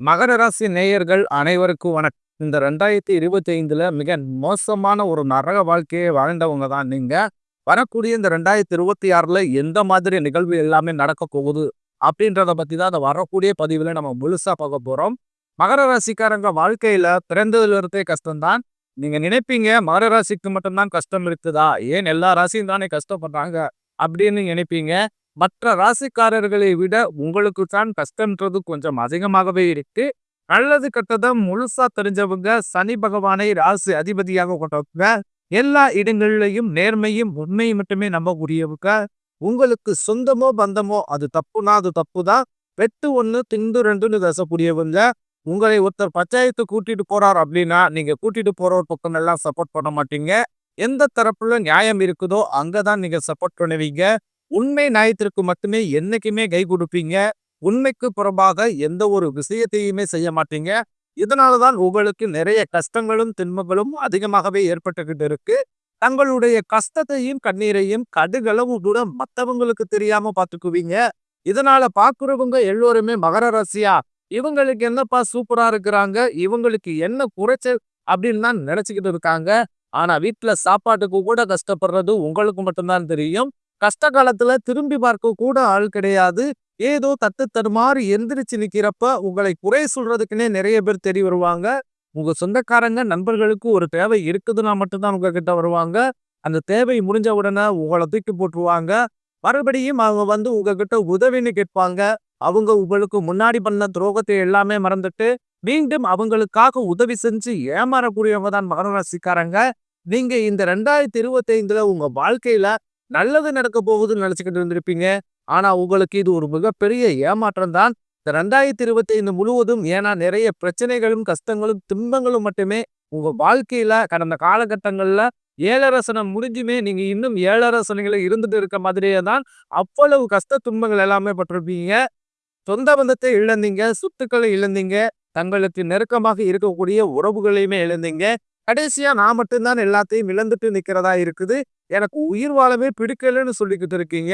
மகர ராசி நேயர்கள் அனைவருக்கும் வணக்கம். இந்த 2025ல மிக மோசமான ஒரு நரக வாழ்க்கையை வாழ்ந்தவங்க தான் நீங்க. வரக்கூடிய இந்த 2026ல எந்த மாதிரி நிகழ்வு எல்லாமே நடக்க போகுது அப்படின்றத பத்தி தான் அந்த வரக்கூடிய பதிவுல நம்ம முழுசா பார்க்க போறோம். மகர ராசிக்காரங்க வாழ்க்கையில பிறந்ததுல இருந்தே கஷ்டம்தான். நீங்க நினைப்பீங்க மகர ராசிக்கு மட்டும்தான் கஷ்டம் இருக்குதா? ஏன் எல்லா ராசியும் தானே கஷ்டப்படுறாங்க அப்படின்னு நினைப்பீங்க. மற்ற ராசிக்காரர்களை விட உங்களுக்கு தான் கஷ்டம்ன்றது கொஞ்சம் அதிகமாகவே இருக்கு. நல்லது கெட்டத முழுசா தெரிஞ்சவங்க சனி பகவானை ராசி அதிபதியாக கொண்டவங்க. எல்லா இடங்களிலையும் நேர்மையும் உண்மையும் மட்டுமே நம்பக்கூடியவங்க. உங்களுக்கு சொந்தமோ பந்தமோ அது தப்புனா அது தப்புதான். வெட்டு ஒண்ணு திண்டு ரெண்டுன்னு பேசக்கூடியவங்க. உங்களை ஒருத்தர் பஞ்சாயத்து கூட்டிட்டு போறார் அப்படின்னா நீங்க கூட்டிட்டு போற ஒரு பக்கம் எல்லாம் சப்போர்ட் பண்ண மாட்டீங்க. எந்த தரப்புல நியாயம் இருக்குதோ அங்கதான் நீங்க சப்போர்ட் பண்ணுவீங்க. உண்மை நியாயத்திற்கு மட்டுமே என்னைக்குமே கை கொடுப்பீங்க. உண்மைக்கு புறம்பாக எந்த ஒரு விஷயத்தையுமே செய்ய மாட்டீங்க. இதனாலதான் உங்களுக்கு நிறைய கஷ்டங்களும் துன்பங்களும் அதிகமாகவே ஏற்பட்டுக்கிட்டு இருக்கு. தங்களுடைய கஷ்டத்தையும் கண்ணீரையும் கடுகளவு கூட மத்தவங்களுக்கு தெரியாம பாத்துக்குவீங்க. இதனால பாக்குறவங்க எல்லோருமே மகர ராசியா இவங்களுக்கு என்னப்பா சூப்பரா இருக்கிறாங்க, இவங்களுக்கு என்ன குறைச்சல் அப்படின்னு தான் நினைச்சுக்கிட்டு இருக்காங்க. ஆனா வீட்டுல சாப்பாட்டுக்கு கூட கஷ்டப்படுறது உங்களுக்கு மட்டும்தான் தெரியும். கஷ்ட காலத்துல திரும்பி பார்க்க கூட ஆள் கிடையாது. ஏதோ தட்டு தடுமாறி எந்திரிச்சு நிக்கிறப்ப உங்களை குறை சொல்றதுக்குன்னே நிறைய பேர் தேடி வருவாங்க. உங்க சொந்தக்காரங்க நண்பர்களுக்கு ஒரு தேவை இருக்குதுன்னா மட்டும்தான் உங்ககிட்ட வருவாங்க. அந்த தேவை முடிஞ்ச உடனே உங்களை தூக்கி போட்டுருவாங்க. மறுபடியும் அவங்க வந்து உங்ககிட்ட உதவின்னு கேட்பாங்க. அவங்க உங்களுக்கு முன்னாடி பண்ண துரோகத்தை எல்லாமே மறந்துட்டு மீண்டும் அவங்களுக்காக உதவி செஞ்சு ஏமாறக்கூடியவங்க தான் மகர ராசிக்காரங்க. நீங்க இந்த 2025ல உங்க வாழ்க்கையில நல்லது நடக்க போகுதுன்னு நினைச்சுக்கிட்டு இருந்திருப்பீங்க. ஆனா உங்களுக்கு இது ஒரு மிகப்பெரிய ஏமாற்றம் தான். இந்த 2025 முழுவதும் ஏன்னா நிறைய பிரச்சனைகளும் கஷ்டங்களும் துன்பங்களும் மட்டுமே உங்க வாழ்க்கையில கடந்த காலகட்டங்கள்ல ஏழரசனம் முடிஞ்சுமே நீங்க இன்னும் ஏழரசனைகளை இருந்துட்டு இருக்க மாதிரியே தான் அவ்வளவு கஷ்ட துன்பங்கள் எல்லாமே பட்டிருப்பீங்க. சொந்த பந்தத்தை இழந்தீங்க, சொத்துக்களை இழந்தீங்க, தங்களுக்கு நெருக்கமாக இருக்கக்கூடிய உறவுகளையுமே இழந்தீங்க. கடைசியா நான் மட்டும்தான் எல்லாத்தையும் இழந்துட்டு நிக்கிறதா இருக்குது. எனக்கு உயிர் வாழவே பிடிக்கலன்னு சொல்லிக்கிட்டு இருக்கீங்க.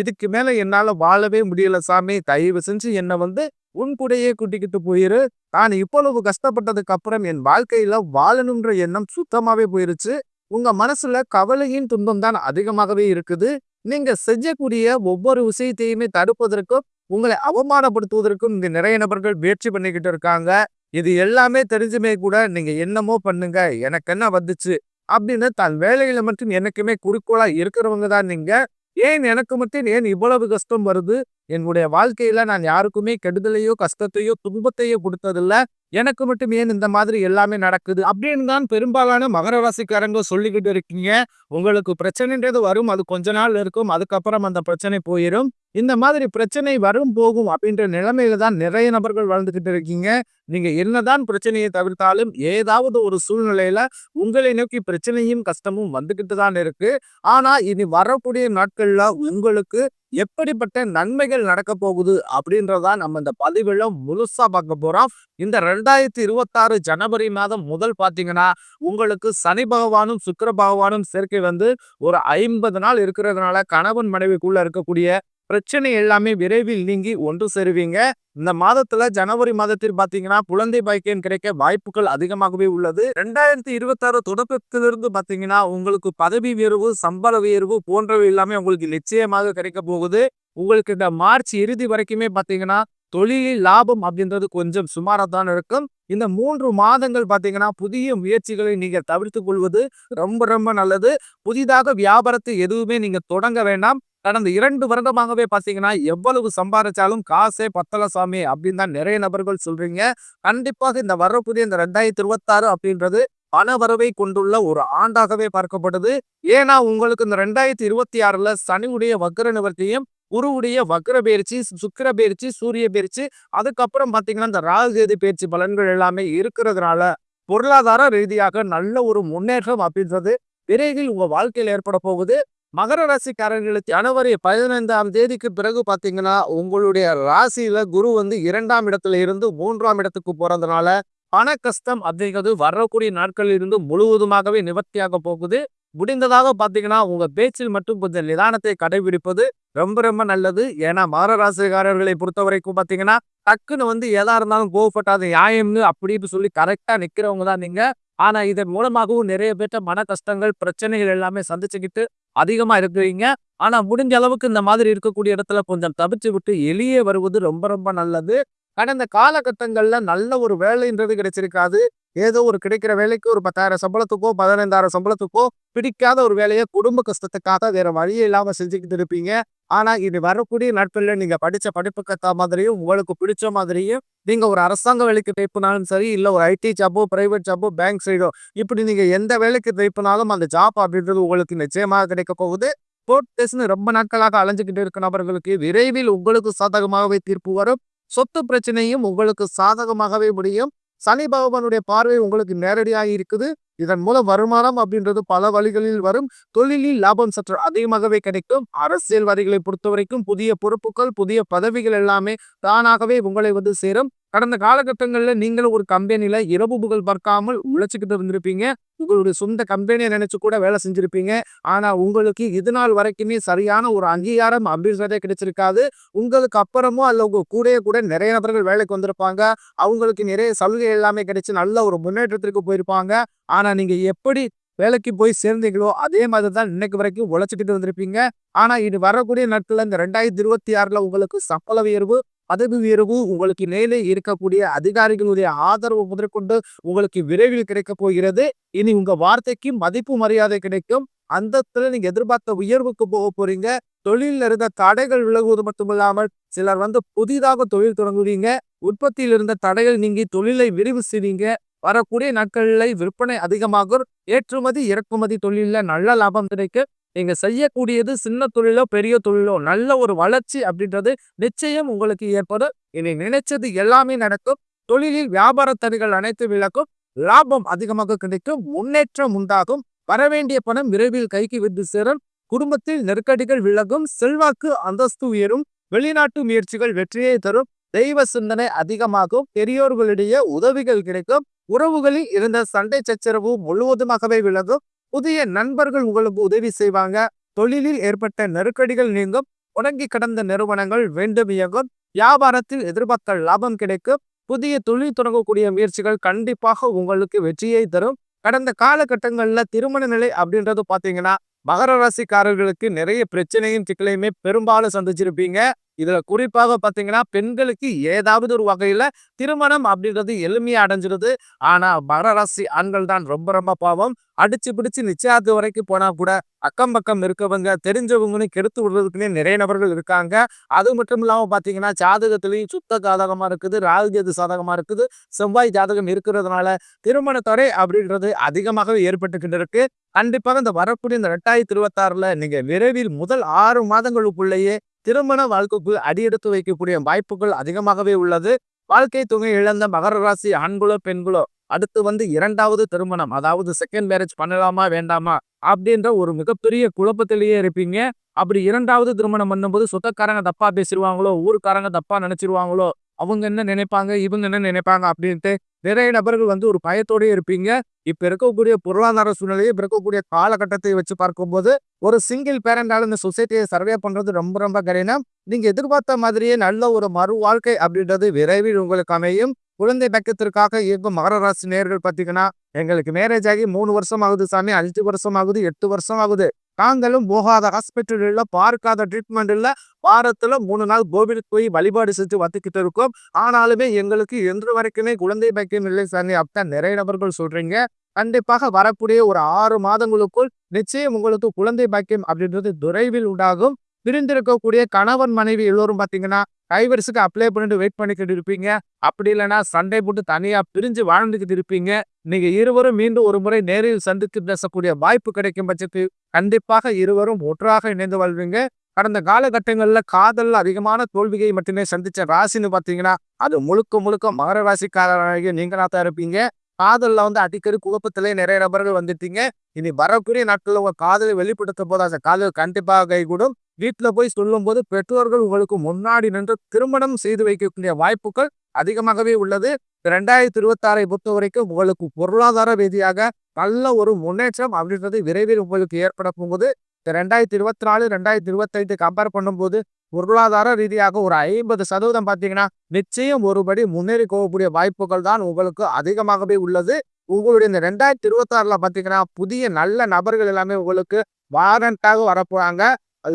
இதுக்கு மேல என்னால வாழவே முடியல சாமி. தயவு செஞ்சு என்னை வந்து உன் கூடயே கூட்டிக்கிட்டு போயிரு. நான் இவ்வளவு கஷ்டப்பட்டதுக்கு அப்புறம் என் வாழ்க்கையில வாழணுன்ற எண்ணம் சுத்தமாவே போயிருச்சு. உங்க மனசுல கவலையின் துன்பம் தான் அதிகமாகவே இருக்குது. நீங்க செய்யக்கூடிய ஒவ்வொரு விஷயத்தையுமே தடுப்பதற்கும் உங்களை அவமானப்படுத்துவதற்கும் இங்க நிறைய நபர்கள் முயற்சி பண்ணிக்கிட்டு இருக்காங்க. இது எல்லாமே தெரிஞ்சுமே கூட நீங்க என்னமோ பண்ணுங்க, எனக்கு என்ன வந்துச்சு அப்படின்னு தன் வேலையில மட்டும் என்னைக்குமே குறிக்கோளா இருக்கிறவங்க தான் நீங்க. ஏன் எனக்கு மட்டும் ஏன் இவ்வளவு கஷ்டம் வருது? என்னுடைய வாழ்க்கையில நான் யாருக்குமே கெடுதலையோ கஷ்டத்தையோ துன்பத்தையோ கொடுத்ததில்ல. எனக்கு மட்டும் ஏன் இந்த மாதிரி எல்லாமே நடக்குது அப்படின்னு தான் பெரும்பாலான மகர ராசிக்காரங்க சொல்லிக்கிட்டு இருக்கீங்க. உங்களுக்கு பிரச்சனைன்றது வரும், அது கொஞ்ச நாள் இருக்கும், அதுக்கப்புறம் அந்த பிரச்சனை போயிடும். இந்த மாதிரி பிரச்சனை வரும் போகும் அப்படின்ற நிலைமையில தான் நிறைய நபர்கள் வாழ்ந்துகிட்டு இருக்கீங்க. நீங்க என்னதான் பிரச்சனையை தவிர்த்தாலும் ஏதாவது ஒரு சூழ்நிலையில உங்களை நோக்கி பிரச்சனையும் கஷ்டமும் வந்துகிட்டு தான் இருக்கு. ஆனா இனி வரக்கூடிய நாட்கள்ல உங்களுக்கு எப்படிப்பட்ட நன்மைகள் நடக்க போகுது அப்படின்றதா நம்ம இந்த பதிவுல முழுசா பார்க்க போறோம். இந்த 2026 ஜனவரி மாதம் முதல் பாத்தீங்கன்னா உங்களுக்கு சனி பகவானும் சுக்கிர பகவானும் சேர்க்கை வந்து ஒரு 50 நாள் இருக்கிறதுனால கணவன் மனைவிக்குள்ள இருக்கக்கூடிய பிரச்சனை எல்லாமே விரைவில் நீங்கி ஒன்று சேருவீங்க. இந்த மாதத்துல ஜனவரி மாதத்தில் பாத்தீங்கன்னா குழந்தை பாக்கியம் கிடைக்க வாய்ப்புகள் அதிகமாகவே உள்ளது. 2026 தொடக்கத்திலிருந்து பாத்தீங்கன்னா உங்களுக்கு பதவி உயர்வு, சம்பள உயர்வு போன்றவை எல்லாமே உங்களுக்கு நிச்சயமாக கிடைக்க போகுது. உங்களுக்கு இந்த மார்ச் இறுதி வரைக்குமே பாத்தீங்கன்னா தொழிலில் லாபம் அப்படின்றது கொஞ்சம் சுமாராதான் இருக்கும். இந்த 3 மாதங்கள் பாத்தீங்கன்னா புதிய முயற்சிகளை நீங்க தவிர்த்து கொள்வது ரொம்ப ரொம்ப நல்லது. புதிதாக வியாபாரத்தை எதுவுமே நீங்க தொடங்க வேண்டாம். கடந்த 2 வருடமாகவே பாத்தீங்கன்னா எவ்வளவு சம்பாதிச்சாலும் காசே பத்தல சாமி அப்படின்னு தான் நிறைய நபர்கள் சொல்றீங்க. கண்டிப்பாக இந்த வரக்கூடிய இந்த 2026 அப்படின்றது பண வரவை கொண்டுள்ள ஒரு ஆண்டாகவே பார்க்கப்படுது. ஏன்னா உங்களுக்கு இந்த 2026ல சனியுடைய வக்ர நிவர்த்தியும், குருவுடைய வக்ர பயிற்சி, சுக்கிர பயிற்சி, சூரிய பயிற்சி, அதுக்கப்புறம் பாத்தீங்கன்னா இந்த ராகு கேது பயிற்சி பலன்கள் எல்லாமே இருக்கிறதுனால பொருளாதார ரீதியாக நல்ல ஒரு முன்னேற்றம் அப்படின்றது விரைவில் உங்க வாழ்க்கையில் ஏற்பட போகுது. மகர ராசிக்காரர்களுக்கு ஜனவரி 15ஆம் தேதிக்கு பிறகு பாத்தீங்கன்னா உங்களுடைய ராசியில குரு வந்து 2ஆம் இடத்துல இருந்து 3ஆம் இடத்துக்கு போறதுனால பண கஷ்டம் அப்படிங்கிறது வரக்கூடிய நாட்களில் இருந்து முழுவதுமாகவே நிவர்த்தியாக போகுது. முடிந்ததாக பார்த்தீங்கன்னா, உங்க பேச்சில் மட்டும் கொஞ்சம் நிதானத்தை கடைபிடிப்பது ரொம்ப ரொம்ப நல்லது. ஏன்னா, மகர ராசிக்காரர்களை பொறுத்தவரைக்கும் பார்த்தீங்கன்னா, டக்குன்னு வந்து எதா இருந்தாலும் கோவப்பட்டு அது நியாயம்னு அப்படின்னு சொல்லி கரெக்ட்டா நிக்கிறவங்க தான் நீங்க. ஆனா, இதன் மூலமாகவும் நிறைய பேர்ட்ட மன கஷ்டங்கள், பிரச்சனைகள் எல்லாமே சந்திச்சுக்கிட்டு அதிகமா இருக்கிறீங்க. ஆனா, முடிஞ்ச அளவுக்கு இந்த மாதிரி இருக்கக்கூடிய இடத்துல கொஞ்சம் தவிர்த்து விட்டு வெளியே வருவது ரொம்ப ரொம்ப நல்லது. கடந்த காலகட்டங்கள்ல நல்ல ஒரு வேலைன்றது கிடைச்சிருக்காது. ஏதோ ஒரு கிடைக்கிற வேலைக்கு ஒரு 10,000 சம்பளத்துக்கோ, 15,000 சம்பளத்துக்கோ பிடிக்காத ஒரு வேலைய குடும்ப கஷ்டத்துக்காக வேற வழியே இல்லாம செஞ்சுக்கிட்டு இருப்பீங்க. ஆனா, இது வரக்கூடிய நாட்கள்ல நீங்க படிச்ச படிப்புக்கு ஏத்தா மாதிரியும், உங்களுக்கு பிடிச்ச மாதிரியும், நீங்க ஒரு அரசாங்க வேலைக்கு ட்ரை பண்ணாலும் சரி, இல்ல ஒரு ஐடி ஜாப்போ, பிரைவேட் ஜாப்போ, பேங்க் சைடோ, இப்படி நீங்க எந்த வேலைக்கு ட்ரை பண்ணாலும் அந்த ஜாப் அப்படின்றது உங்களுக்கு நிச்சயமாக கிடைக்கப் போகுது. கோர்ட் கேஸ்ன்னு ரொம்ப நாட்களாக அலைஞ்சுகிட்டு இருக்க நபர்களுக்கு விரைவில் உங்களுக்கு சாதகமாகவே தீர்ப்பு வரும். சொத்து பிரச்சனையும் உங்களுக்கு சாதகமாகவே முடியும். சனி பகவானுடைய பார்வை உங்களுக்கு நேரடியாக இருக்குது. இதன் மூலம் வருமானம் அப்படின்றது பல வழிகளில் வரும். தொழிலில் லாபம் சற்று அதிகமாகவே கிடைக்கும். அரசியல்வாதிகளை பொறுத்தவரைக்கும் புதிய பொறுப்புகள், புதிய பதவிகள் எல்லாமே தானாகவே உங்களை வந்து சேரும். கடந்த காலகட்டங்கள்ல நீங்களும் ஒரு கம்பெனில இரவு புகழ் பார்க்காமல் உழைச்சுக்கிட்டு இருந்திருப்பீங்க. உங்களுடைய சொந்த கம்பெனிய நினைச்சு கூட வேலை செஞ்சிருப்பீங்க. ஆனா, உங்களுக்கு இது நாள் வரைக்குமே சரியான ஒரு அங்கீகாரம் அப்படின்றதே கிடைச்சிருக்காது. உங்களுக்கு அப்புறமும் அல்ல உங்க கூடயே கூட நிறைய நபர்கள் வேலைக்கு வந்திருப்பாங்க. அவங்களுக்கு நிறைய சலுகை எல்லாமே கிடைச்சு நல்ல ஒரு முன்னேற்றத்திற்கு போயிருப்பாங்க. ஆனா, நீங்க எப்படி வேலைக்கு போய் சேர்ந்தீங்களோ, அதே மாதிரி தான் இன்னைக்கு வரைக்கும் உழைச்சுக்கிட்டு வந்திருப்பீங்க. ஆனா, இது வரக்கூடிய நாட்கள்ல இந்த 2026ல உங்களுக்கு சம்பள உயர்வு, பதவி உயர்வு, உங்களுக்கு மேலே இருக்கக்கூடிய அதிகாரிகளுடைய ஆதரவு முதற்கொண்டு உங்களுக்கு விரைவில் கிடைக்கப் போகிறது. இனி உங்க வார்த்தைக்கு மதிப்பு மரியாதை கிடைக்கும். அந்தத்துல நீங்க எதிர்பார்த்த உயர்வுக்கு போகப் போறீங்க. தொழில்ல இருந்த தடைகள் விலகுவது மட்டுமில்லாமல், சிலர் வந்து புதிதாக தொழில் தொடங்குவீங்க. உற்பத்தியில் இருந்த தடைகள் நீங்கி தொழிலை விரிவு செய்வீங்க. வரக்கூடிய நாட்கள்ல விற்பனை அதிகமாகும். ஏற்றுமதி, இறக்குமதி தொழில்ல நல்ல லாபம் கிடைக்கும். நீங்க செய்யக்கூடியது சின்ன தொழிலோ, பெரிய தொழிலோ நல்ல ஒரு வளர்ச்சி அப்படின்றது நிச்சயம் உங்களுக்கு ஏற்படும். இனி நினைச்சது எல்லாமே நடக்கும். தொழிலில் வியாபார தடைகள் அனைத்து விலக்கும். லாபம் அதிகமாக கிடைக்கும். முன்னேற்றம் உண்டாகும். வரவேண்டிய பணம் விரைவில் கைக்கு வந்து சேரும். குடும்பத்தில் நெருக்கடிகள் விலகும். செல்வாக்கு அந்தஸ்து உயரும். வெளிநாட்டு முயற்சிகள் வெற்றியை தரும். தெய்வ சிந்தனை அதிகமாகும். பெரியோர்களிடையே உதவிகள் கிடைக்கும். உறவுகளில் இருந்த சண்டை சச்சரவு முழுவதுமாகவே விலகும். புதிய நண்பர்கள் உங்களுக்கு உதவி செய்வாங்க. தொழிலில் ஏற்பட்ட நெருக்கடிகள் நீங்கும். முடங்கி கிடந்த நிறுவனங்கள் வேண்டும் இயங்கும். வியாபாரத்தில் எதிர்பார்த்த லாபம் கிடைக்கும். புதிய தொழில் தொடங்கக்கூடிய முயற்சிகள் கண்டிப்பாக உங்களுக்கு வெற்றியை தரும். கடந்த காலகட்டங்கள்ல திருமண நிலை அப்படின்றது பாத்தீங்கன்னா, மகர ராசிக்காரர்களுக்கு நிறைய பிரச்சனையும் சிக்கலையுமே பெரும்பாலும் சந்திச்சிருப்பீங்க. இதுல குறிப்பாக பாத்தீங்கன்னா, பெண்களுக்கு ஏதாவது ஒரு வகையில திருமணம் அப்படின்றது எளிமையா அடைஞ்சிருது. ஆனா, மகர ராசி ஆண்கள் தான் ரொம்ப ரொம்ப பாவம். அடிச்சு பிடிச்சு நிச்சயார்த்தம் வரைக்கும் போனா கூட அக்கம் பக்கம் இருக்கவங்க, தெரிஞ்சவங்கன்னு கெடுத்து விடுறதுக்குன்னே நிறைய நபர்கள் இருக்காங்க. அது மட்டும் இல்லாம பாத்தீங்கன்னா, ஜாதகத்திலையும் சுத்த ஜாதகமா இருக்குது, ராகு கேது சாதகமா இருக்குது, செவ்வாய் ஜாதகம் இருக்கிறதுனால திருமண தடை அப்படின்றது அதிகமாகவே ஏற்பட்டுக்கிட்டு இருக்கு. கண்டிப்பாக இந்த வரக்கூடிய இந்த 2026ல நீங்க விரைவில் முதல் 6 மாதங்களுக்குள்ளேயே திருமண வாழ்க்கைக்குள் அடியெடுத்து வைக்கக்கூடிய வாய்ப்புகள் அதிகமாகவே உள்ளது. வாழ்க்கை துணை இழந்த மகர ராசி ஆண்களோ, பெண்களோ அடுத்து வந்து 2வது திருமணம், அதாவது செகண்ட் மேரேஜ் பண்ணலாமா வேண்டாமா அப்படின்ற ஒரு மிகப்பெரிய குழப்பத்திலேயே இருப்பீங்க. அப்படி 2வது திருமணம் பண்ணும்போது சொந்தக்காரங்க தப்பா பேசிருவாங்களோ, ஊருக்காரங்க தப்பா நினைச்சிருவாங்களோ, அவங்க என்ன நினைப்பாங்க, இவங்க என்ன நினைப்பாங்க அப்படின்ட்டு நிறைய நபர்கள் வந்து ஒரு பயத்தோடயே இருப்பீங்க. இப்ப இருக்கக்கூடிய பொருளாதார சூழ்நிலையை, இப்ப இருக்கக்கூடிய காலகட்டத்தை வச்சு பார்க்கும்போது, ஒரு சிங்கிள் பேரண்டால இந்த சொசைட்டியை சர்வே பண்றது ரொம்ப ரொம்ப கடினம். நீங்க எதிர்பார்த்த மாதிரியே நல்ல ஒரு மறு வாழ்க்கை அப்படின்றது விரைவில் உங்களுக்கு அமையும். குழந்தை பாக்கியத்திற்காக இயங்கும் மகர ராசி நேயர்கள் பார்த்தீங்கன்னா, எங்களுக்கு மேரேஜ் ஆகி 3 வருஷம் ஆகுது சாமி, 5 வருஷம் ஆகுது, 8 வருஷம் ஆகுது. நாங்களும் போகாத ஹாஸ்பிட்டல் இல்ல, பார்க்காத ட்ரீட்மெண்ட் இல்ல. வாரத்துல 3 நாள் கோவிலுக்கு போய் வழிபாடு செஞ்சு வந்துகிட்டு இருக்கோம். ஆனாலுமே எங்களுக்கு இன்று வரைக்குமே குழந்தை பாக்கியம் இல்லை சாமி அப்படித்தான் நிறைய நபர்கள் சொல்றீங்க. கண்டிப்பாக வரக்கூடிய ஒரு 6 மாதங்களுக்குள் நிச்சயம் உங்களுக்கு குழந்தை பாக்கியம் அப்படின்றது விரைவில் உண்டாகும். பிரிந்திருக்கக்கூடிய கணவன் மனைவி எல்லோரும் பார்த்தீங்கன்னா, டைவர்ஸுக்கு அப்ளை பண்ணிட்டு வெயிட் பண்ணிக்கிட்டு இருப்பீங்க. அப்படி இல்லைன்னா சண்டை போட்டு தனியா பிரிஞ்சு வாழ்ந்துகிட்டு இருப்பீங்க. நீங்க இருவரும் மீண்டும் ஒரு முறை நேரில் சந்தித்து பேசக்கூடிய வாய்ப்பு கிடைக்கும் பட்சத்தில் கண்டிப்பாக இருவரும் ஒன்றாக இணைந்து வாழ்வீங்க. கடந்த காலகட்டங்கள்ல காதல்ல அதிகமான தோல்வியை மட்டுமே சந்திச்ச ராசின்னு பார்த்தீங்கன்னா, அது முழுக்க முழுக்க மகர ராசிக்காரராகிய நீங்களா தான் இருப்பீங்க. காதல்ல வந்து அடிக்கடி குழப்பத்திலே நிறைய நபர்கள் வந்துட்டீங்க. இனி வரக்கூடிய நாட்கள்ல உங்க காதலை வெளிப்படுத்தும் போது அந்த காதல் கண்டிப்பாக கைகூடும். வீட்டுல போய் சொல்லும்போது பெற்றோர்கள் உங்களுக்கு முன்னாடி நின்று திருமணம் செய்து வைக்கக்கூடிய வாய்ப்புகள் அதிகமாகவே உள்ளது. 2026 பொறுத்தவரைக்கும் உங்களுக்கு பொருளாதார ரீதியாக நல்ல ஒரு முன்னேற்றம் அப்படின்றது விரைவில் உங்களுக்கு ஏற்பட போகுது. 2024, 2025 கம்பேர் பண்ணும்போது பொருளாதார ரீதியாக ஒரு 50% பார்த்தீங்கன்னா, நிச்சயம் ஒருபடி முன்னேறி போகக்கூடிய வாய்ப்புகள் தான் உங்களுக்கு அதிகமாகவே உள்ளது. உங்களுடைய இந்த 2026ல பார்த்தீங்கன்னா, புதிய நல்ல நபர்கள் எல்லாமே உங்களுக்கு வாரண்டாக வரப்போறாங்க.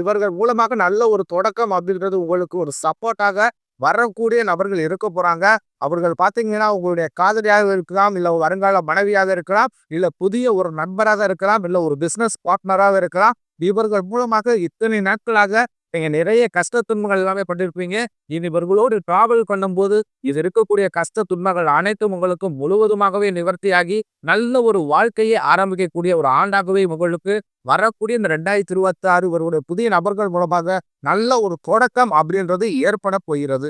இவர்கள் மூலமாக நல்ல ஒரு தொடக்கம் அப்படின்றது உங்களுக்கு ஒரு சப்போர்ட்டாக வரக்கூடிய நபர்கள் இருக்க போறாங்க. அவர்கள் பார்த்தீங்கன்னா, உங்களுடைய காதலியாக இருக்கலாம், இல்ல வருங்கால மனைவியாக இருக்கலாம், இல்ல புதிய ஒரு நண்பராக இருக்கலாம், இல்ல ஒரு பிசினஸ் பார்ட்னராக இருக்கலாம். இவர்கள் மூலமாக இத்தனை நாட்களாக நீங்க நிறைய கஷ்ட துன்பங்கள் எல்லாமே பட்டிருப்பீங்க. இனி இவர்களோடு டிராவல் பண்ணும்போது இது இருக்கக்கூடிய கஷ்ட துன்பங்கள் அனைத்தும் உங்களுக்கு முழுவதுமாகவே நிவர்த்தியாகி நல்ல ஒரு வாழ்க்கையை ஆரம்பிக்கக்கூடிய ஒரு ஆண்டாகவே உங்களுக்கு வரக்கூடிய இந்த 2026 இவருடைய புதிய நபர்கள் மூலமாக நல்ல ஒரு தொடக்கம் அப்படின்றது ஏற்பட போகிறது.